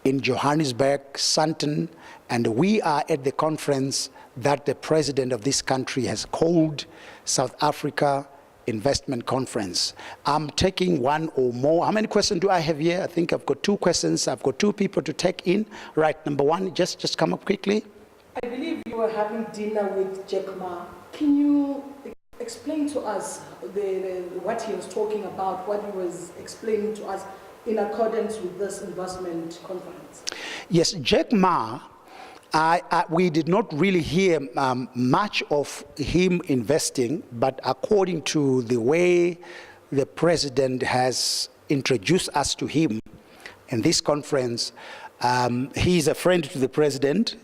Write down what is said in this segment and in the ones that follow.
in Johannesburg, Sandton, and we are at the conference that the president of this country has called South Africa Investment Conference. I'm taking one or more. How many questions do I have here? I think I've got 2 questions. I've got 2 people to take in. Right, number 1, just come up quickly. I believe you were having dinner with Jack Ma. Can you explain to us what he was talking about, what he was explaining to us in accordance with this investment conference? Yes, Jack Ma, we did not really hear much of him investing, but according to the way the president has introduced us to him in this conference, he is a friend to the president,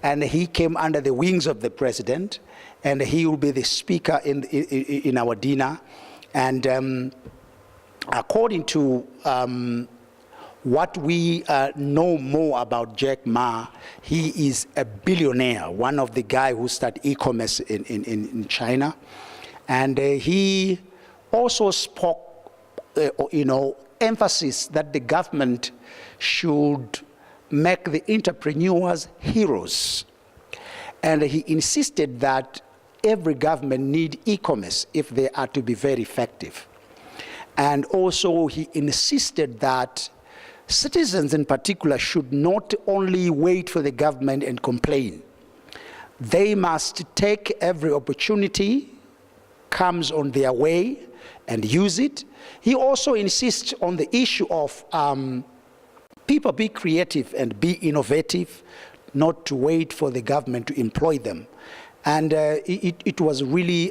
and he came under the wings of the president, and he will be the speaker in our dinner. And according to what we know more about Jack Ma, he is a billionaire, one of the guys who started e-commerce in China. And he also spoke, emphasis that the government should make the entrepreneurs heroes. And he insisted that every government needs e-commerce if they are to be very effective. And also he insisted that citizens in particular should not only wait for the government and complain. They must take every opportunity comes on their way and use it. He also insists on the issue of people be creative and be innovative, not to wait for the government to employ them. And it was really,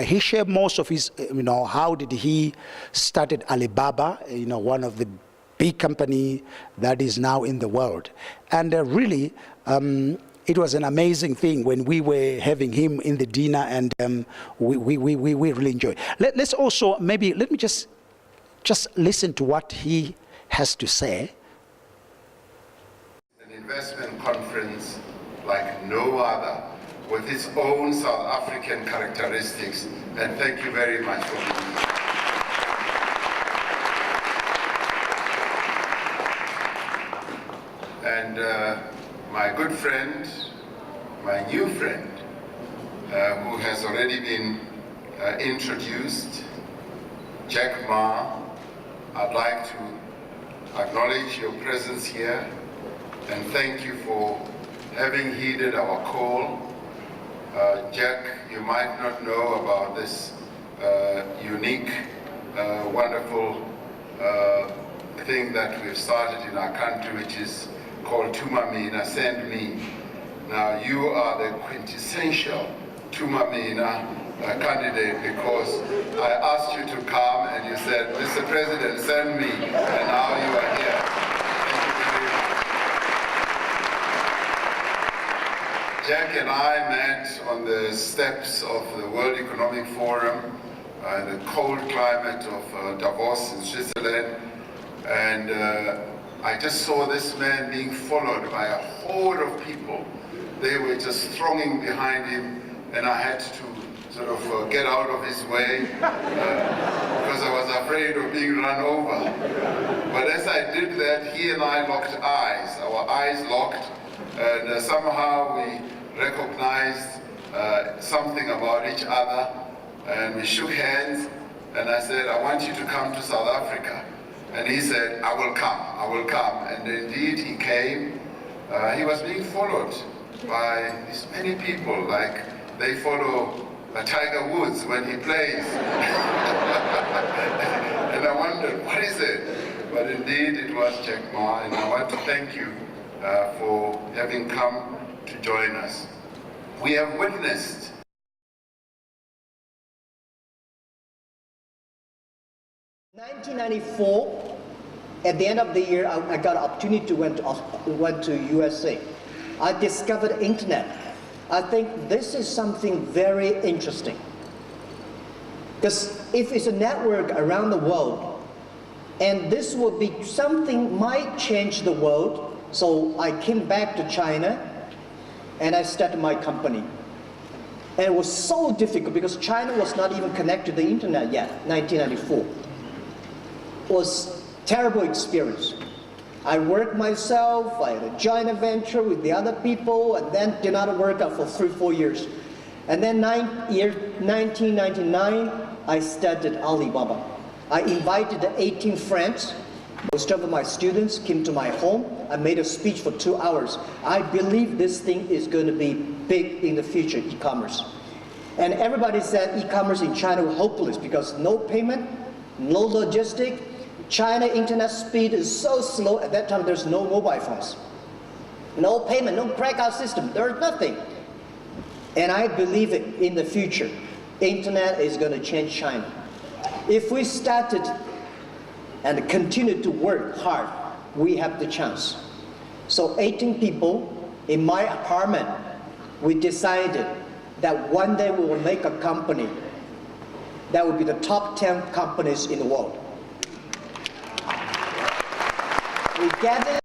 he shared most of his, how did he started Alibaba, one of the big company that is now in the world. And really, it was an amazing thing when we were having him in the dinner, and we really enjoyed. Let's also, let me just listen to what he has to say. An investment conference like no other, with its own South African characteristics, and thank you very much for being here. And my good friend, my new friend, who has already been introduced, Jack Ma, I'd like to acknowledge your presence here and thank you for having heeded our call. Jack, you might not know about this unique, wonderful thing that we've started in our country, which is called Tumamina, Send Me. Now you are the quintessential Tumamina candidate, because I asked you to come and you said, Mr. President, send me, and now you are here. Jack and I met on the steps of the World Economic Forum in the cold climate of Davos in Switzerland, and I just saw this man being followed by a horde of people. They were just thronging behind him, and I had to sort of get out of his way because I was afraid of being run over. But as I did that, he and I locked eyes. Our eyes locked, and somehow we recognized something about each other, and we shook hands, and I said, I want you to come to South Africa. And he said, I will come, and indeed he came. He was being followed by these many people, like they follow Tiger Woods when he plays. And I wondered, what is it? But indeed it was Jack Ma, and I want to thank you for having come to join us. We have witnessed In 1994, at the end of the year, I got an opportunity to went to USA. I discovered internet. I think this is something very interesting. Because if it's a network around the world, and this would be something might change the world, so I came back to China and I started my company. And it was so difficult because China was not even connected to the internet yet, 1994. It was a terrible experience. I worked myself, I had a joint venture with the other people, and then did not work out for 3-4 years. And then 1999, I started Alibaba. I invited 18 friends. Most of my students came to my home. I made a speech for 2 hours. I believe this thing is going to be big in the future, e-commerce. And everybody said e-commerce in China was hopeless because no payment, no logistic. China internet speed is so slow. At that time, there's no mobile phones. No payment, no credit system. There's nothing. And I believe it in the future. Internet is going to change China. If we started and continue to work hard, we have the chance. So 18 people in my apartment, we decided that one day we will make a company that will be the top 10 companies in the world. We gathered